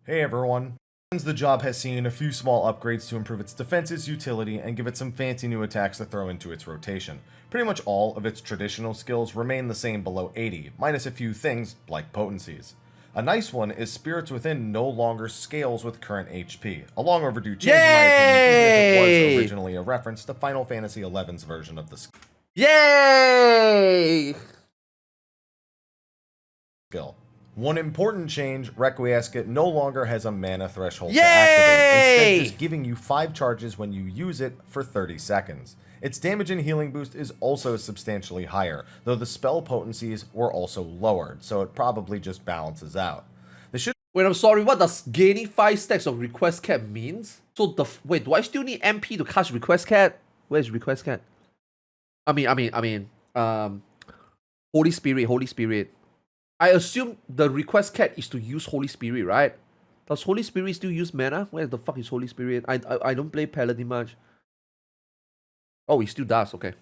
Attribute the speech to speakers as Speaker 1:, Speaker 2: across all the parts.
Speaker 1: Hey everyone. The job has seen a few small upgrades to improve its defense's utility and give it some fancy new attacks to throw into its rotation. Pretty much all of its traditional skills remain the same below 80, minus a few things like potencies. A nice one is Spirits Within no longer scales with current HP, a long overdue change in my opinion, even if it was originally a reference to Final Fantasy XI's version of the skill. One important change, Requiescat no longer has a mana threshold to activate, instead just giving you 5 charges when you use it for 30 seconds. Its damage and healing boost is also substantially higher, though the spell potencies were also lowered, so it probably just balances out.
Speaker 2: Wait, I'm sorry, what does gaining 5 stacks of Request Cat means? So wait, do I still need MP to cast Request Cat? Where's Request Cat? Holy Spirit. I assume the Request Cat is to use Holy Spirit, right? Does Holy Spirit still use mana? Where the fuck is Holy Spirit? I don't play Paladin much. Oh, he still does, okay.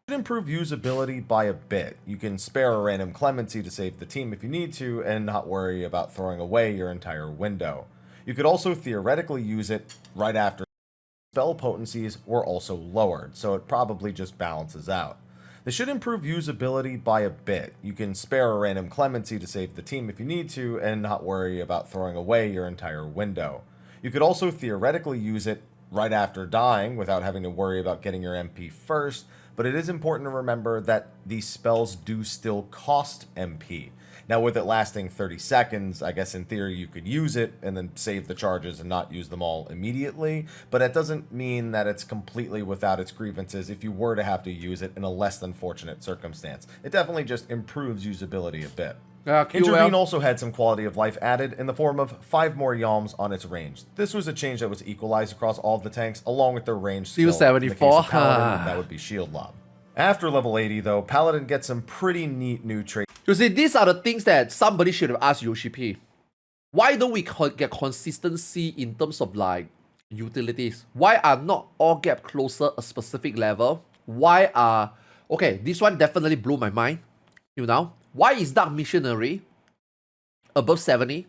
Speaker 1: Improve usability by a bit. You can spare a random clemency to save the team if you need to and not worry about throwing away your entire window. You could also theoretically use it right after. Spell potencies were also lowered, so it probably just balances out. This should improve usability by a bit. You can spare a random clemency to save the team if you need to and not worry about throwing away your entire window. You could also theoretically use it right after dying without having to worry about getting your MP first, but it is important to remember that these spells do still cost MP. Now with it lasting 30 seconds, I guess in theory you could use it and then save the charges and not use them all immediately, but it doesn't mean that it's completely without its grievances if you were to have to use it in a less than fortunate circumstance. It definitely just improves usability a bit. Intervene also had some quality of life added in the form of 5 more yalms on its range. This was a change that was equalized across all of the tanks along with their range skill.
Speaker 2: Still 74.
Speaker 1: Paladin, that would be Shield Lob. After level 80 though, Paladin gets some pretty neat new traits.
Speaker 2: You see, these are the things that somebody should have asked Yoshi P. Why don't we get consistency in terms of like utilities? Why are not all gap closer a specific level? Why are... Okay, this one definitely blew my mind. You know? Why is Dark Missionary above 70?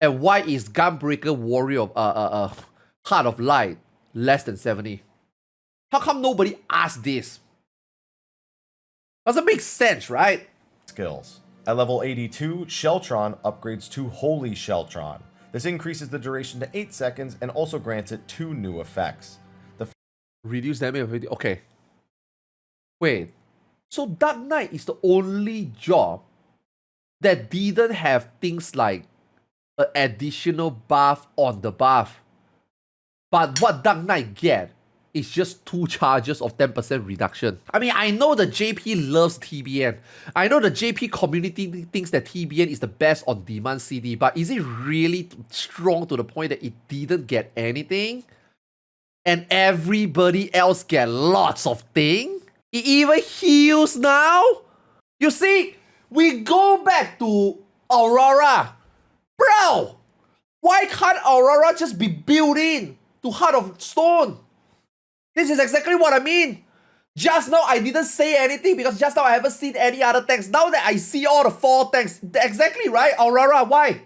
Speaker 2: And why is Gunbreaker Warrior Heart of Light less than 70? How come nobody asked this? Doesn't make sense, right?
Speaker 1: Skills. At level 82, Sheltron upgrades to Holy Sheltron. This increases the duration to 8 seconds and also grants it 2 new effects.
Speaker 2: Reduce damage. Okay. Wait. So Dark Knight is the only job that didn't have things like an additional buff on the buff. But what Dark Knight get is just 2 charges of 10% reduction. I mean, I know the JP loves TBN. I know the JP community thinks that TBN is the best on demand CD, but is it really strong to the point that it didn't get anything? And everybody else get lots of things? It even heals now? You see, we go back to Aurora. Bro, why can't Aurora just be built in to Heart of Stone? This is exactly what I mean. Just now I didn't say anything because just now I haven't seen any other tanks. Now that I see all the 4 tanks, exactly right, Aurora, why?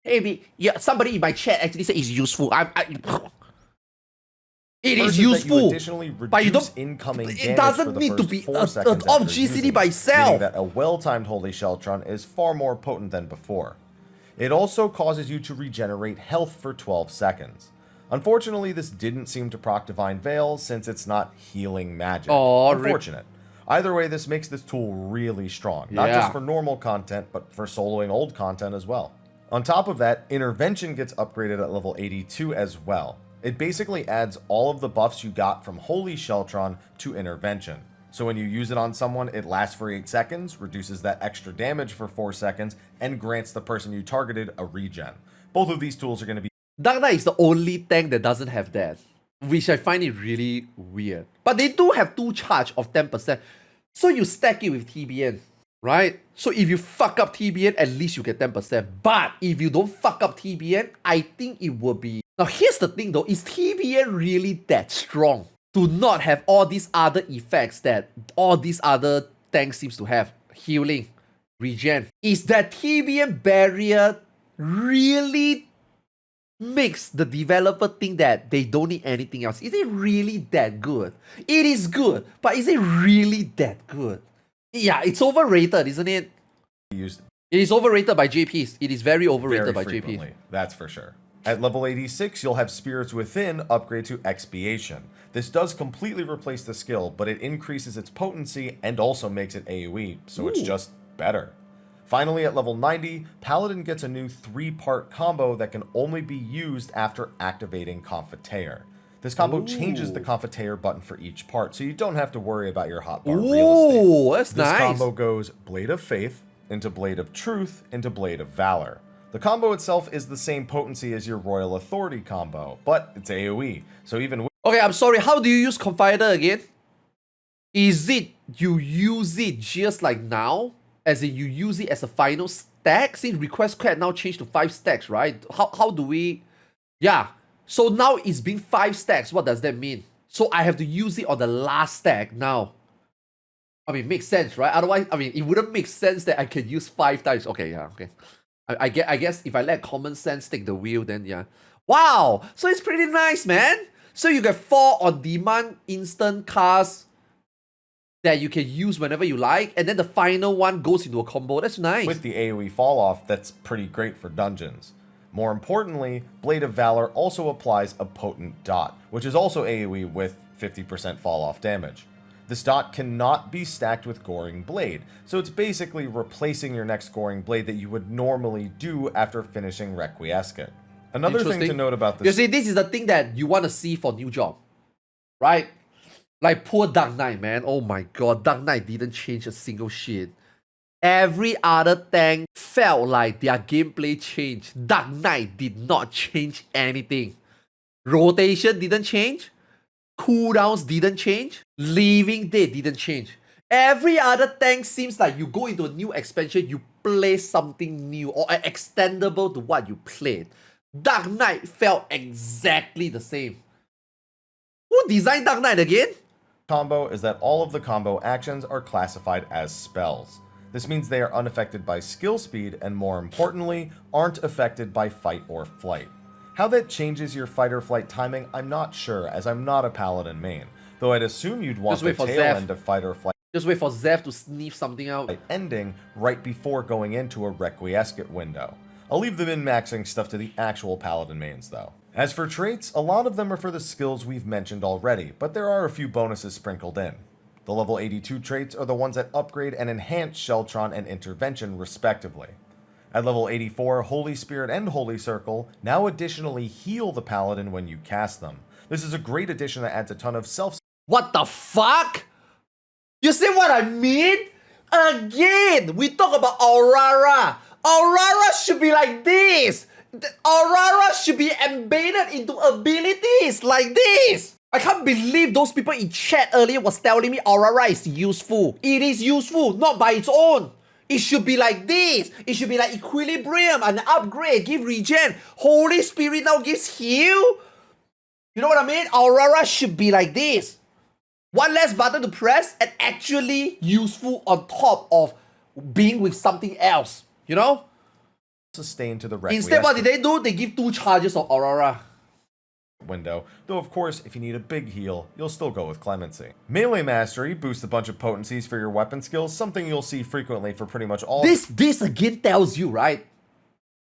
Speaker 2: Hey, yeah, somebody in my chat actually said it's useful. It is useful, but you don't. It doesn't need to be an off GCD by itself.
Speaker 1: That a well-timed Holy Sheltron is far more potent than before. It also causes you to regenerate health for 12 seconds. Unfortunately, this didn't seem to proc Divine Veil since it's not healing magic. Unfortunate. Either way, this makes this tool really strong, not just for normal content, but for soloing old content as well. On top of that, Intervention gets upgraded at level 82 as well. It basically adds all of the buffs you got from Holy Sheltron to Intervention. So when you use it on someone, it lasts for 8 seconds, reduces that extra damage for 4 seconds, and grants the person you targeted a regen. Both of these tools are going to be...
Speaker 2: Dark Knight is the only tank that doesn't have that, which I find it really weird. But they do have 2 charge of 10%. So you stack it with TBN, right? So if you fuck up TBN, at least you get 10%. But if you don't fuck up TBN, I think it will be... Now here's the thing though, is TBN really that strong to not have all these other effects that all these other tanks seems to have? Healing, regen. Is that TBN barrier really really makes the developer think that they don't need anything else? Is it really that good? It is good, but is it really that good? Yeah, it's overrated, isn't it?
Speaker 1: Used
Speaker 2: It is overrated by JPs. It is very overrated
Speaker 1: very
Speaker 2: by
Speaker 1: frequently,
Speaker 2: JPs.
Speaker 1: that's for sure. At level 86, you'll have Spirits Within upgrade to Expiation. This does completely replace the skill, but it increases its potency and also makes it AoE, so it's just better. Finally, at level 90, Paladin gets a new 3-part combo that can only be used after activating Confiteor. This combo changes the Confiteor button for each part, so you don't have to worry about your hotbar real estate.
Speaker 2: Ooh, that's
Speaker 1: This
Speaker 2: nice.
Speaker 1: combo goes Blade of Faith into Blade of Truth into Blade of Valor. The combo itself is the same potency as your Royal Authority combo, but it's AoE, so even with
Speaker 2: Okay, I'm sorry. How do you use Confiter again? Is it you use it just like now? As in you use it as a final stack? Since request quest now changed to 5 stacks, right? How do we... Yeah. So now it's been 5 stacks. What does that mean? So I have to use it on the last stack now. I mean, makes sense, right? Otherwise, I mean, it wouldn't make sense that I can use 5 times. Okay, yeah, okay. I guess if I let common sense take the wheel, then yeah. Wow! So it's pretty nice, man. So you get 4 on-demand instant casts that you can use whenever you like, and then the final one goes into a combo. That's nice.
Speaker 1: with the AoE fall off, that's pretty great for dungeons. More importantly, Blade of Valor also applies a potent dot, which is also AoE with 50% fall off damage. This dot cannot be stacked with Goring Blade, so it's basically replacing your next Goring Blade that you would normally do after finishing Requiescat. Another thing to
Speaker 2: Interesting.
Speaker 1: note about
Speaker 2: You
Speaker 1: this
Speaker 2: see, this is the thing that you want to see for new job, right? Like poor Dark Knight, man. Oh my god, Dark Knight didn't change a single shit. Every other tank felt like their gameplay changed. Dark Knight did not change anything. Rotation didn't change. Cooldowns didn't change. Leaving Dead didn't change. Every other tank seems like you go into a new expansion, you play something new or extendable to what you played. Dark Knight felt exactly the same. Who designed Dark Knight again?
Speaker 1: combo is that all of the combo actions are classified as spells. This means they are unaffected by skill speed and, more importantly, aren't affected by fight or flight. How that changes your fight or flight timing, I'm not sure, as I'm not a paladin main, though I'd assume you'd want
Speaker 2: Just
Speaker 1: the
Speaker 2: wait for
Speaker 1: tail
Speaker 2: Zeph.
Speaker 1: end of fight or flight
Speaker 2: Just wait for Zeph to sniff something out.
Speaker 1: ending right before going into a Requiescat window. I'll leave the min-maxing stuff to the actual paladin mains though. As for traits, a lot of them are for the skills we've mentioned already, but there are a few bonuses sprinkled in. The level 82 traits are the ones that upgrade and enhance Sheltron and Intervention respectively. At level 84, Holy Spirit and Holy Circle now additionally heal the Paladin when you cast them. This is a great addition that adds a ton of self-
Speaker 2: What the fuck? You see what I mean? Again, we talk about Aurora. Aurora should be like this. Aurora should be embedded into abilities like this. I can't believe those people in chat earlier was telling me Aurora is useful. It is useful, not by its own. It should be like this. It should be like Equilibrium, an upgrade, give regen. Holy Spirit now gives heal. You know what I mean? Aurora should be like this. One less button to press and actually useful on top of being with something else. You know?
Speaker 1: sustain to the
Speaker 2: Instead, what
Speaker 1: Requiescat
Speaker 2: did they do? They give 2 charges of Aurora.
Speaker 1: window, though of course if you need a big heal, you'll still go with Clemency. Melee Mastery boosts a bunch of potencies for your weapon skills, something you'll see frequently for pretty much all
Speaker 2: This again tells you, right?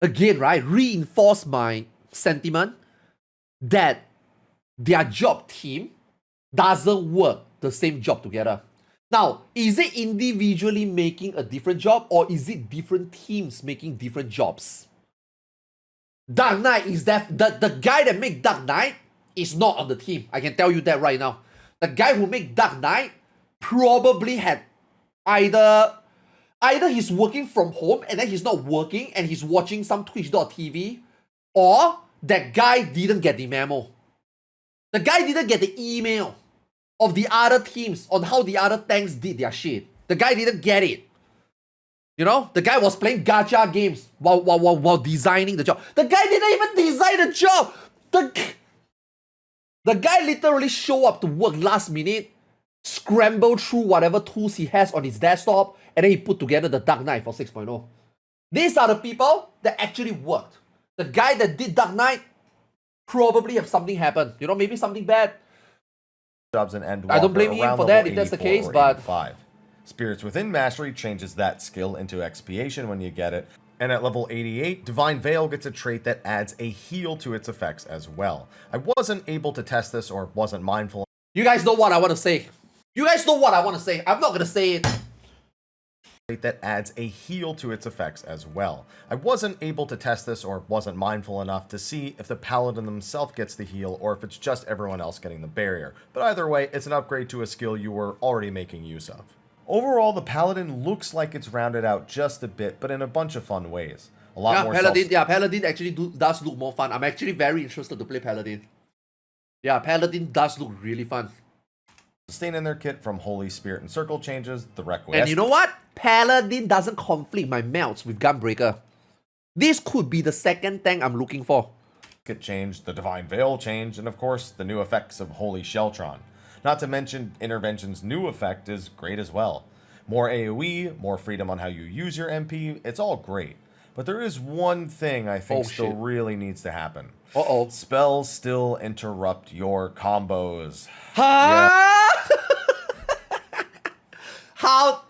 Speaker 2: Again, right? Reinforce my sentiment that their job team doesn't work the same job together. Now, is it individually making a different job or is it different teams making different jobs? Dark Knight is that the guy that make Dark Knight is not on the team. I can tell you that right now. The guy who make Dark Knight probably had either he's working from home and then he's not working and he's watching some Twitch.tv, or that guy didn't get the memo. The guy didn't get the email of the other teams on how the other tanks did their shit. The guy didn't get it. You know, the guy was playing gacha games while designing the job. The guy didn't even design the job. The guy literally show up to work last minute, scramble through whatever tools he has on his desktop, and then he put together the Dark Knight for 6.0. These are the people that actually worked. The guy that did Dark Knight probably have something happen. You know, maybe something bad.
Speaker 1: Jobs in Endwalker
Speaker 2: I don't blame him
Speaker 1: around
Speaker 2: for
Speaker 1: level
Speaker 2: that if that's the
Speaker 1: 84
Speaker 2: case,
Speaker 1: or
Speaker 2: but
Speaker 1: 85. Spirits Within Mastery changes that skill into Expiation when you get it. And at level 88, Divine Veil gets a trait that adds a heal to its effects as well. I wasn't able to test this or wasn't mindful.
Speaker 2: you guys know what I want to say. You guys know what I want to say. I'm not going to say it.
Speaker 1: That adds a heal to its effects as well. I wasn't able to test this or wasn't mindful enough to see if the Paladin themselves gets the heal or if it's just everyone else getting the barrier. But either way, it's an upgrade to a skill you were already making use of. Overall, the Paladin looks like it's rounded out just a bit, but in a bunch of fun ways. A lot more
Speaker 2: Paladin actually does look more fun. I'm actually very interested to play Paladin. Yeah, Paladin does look really fun.
Speaker 1: Sustain in their kit from Holy Spirit and Circle changes, the Requiem.
Speaker 2: And you know what? Paladin doesn't conflict my melts with Gunbreaker. This could be the second tank I'm looking for.
Speaker 1: Kit change, the Divine Veil change, and of course, the new effects of Holy Sheltron. Not to mention, Intervention's new effect is great as well. More AoE, more freedom on how you use your MP, it's all great. But there is one thing I think still really needs to happen.
Speaker 2: Uh-oh.
Speaker 1: Spells still interrupt your combos.
Speaker 2: Huh? Yeah. How?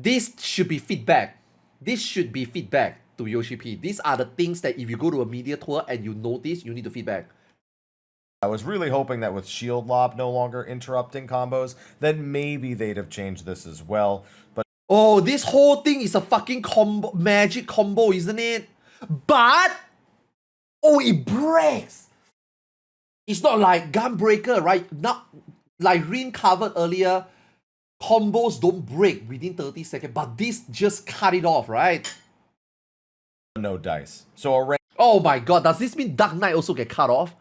Speaker 2: This should be feedback. This should be feedback to Yoshi P. These are the things that if you go to a media tour and you notice, you need to feedback.
Speaker 1: I was really hoping that with Shield Lob no longer interrupting combos, that maybe they'd have changed this as well. But
Speaker 2: oh, this whole thing is a fucking combo, magic combo, isn't it? But oh, it breaks. It's not like Gunbreaker, right? Not like Rin covered earlier. Combos don't break within 30 seconds, but this just cut it off, right?
Speaker 1: no dice. So a
Speaker 2: oh my god, does this mean Dark Knight also get cut off?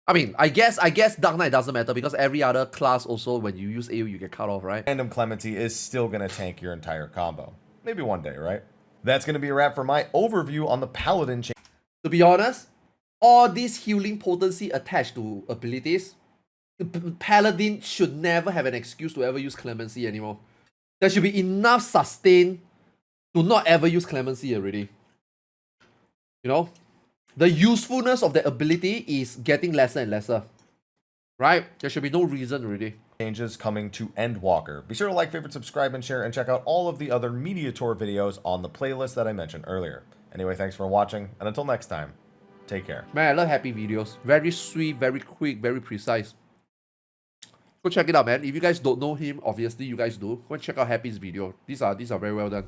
Speaker 2: I mean, I guess Dark Knight doesn't matter because every other class also, when you use AoE, you get cut off, right?
Speaker 1: random Clemency is still going to tank your entire combo. Maybe one day, right? That's going to be a wrap for my overview on the Paladin change.
Speaker 2: To be honest, all this healing potency attached to abilities, Paladin should never have an excuse to ever use Clemency anymore. There should be enough sustain to not ever use Clemency already. You know? The usefulness of the ability is getting lesser and lesser. Right? There should be no reason already.
Speaker 1: Changes coming to Endwalker. Be sure to like, favorite, subscribe, and share, and check out all of the other Media Tour videos on the playlist that I mentioned earlier. Anyway, thanks for watching, and until next time, take care.
Speaker 2: Man, I love happy videos. Very sweet, very quick, very precise. Go check it out, man. If you guys don't know him, obviously you guys do. Go and check out Happy's video. These are very well done.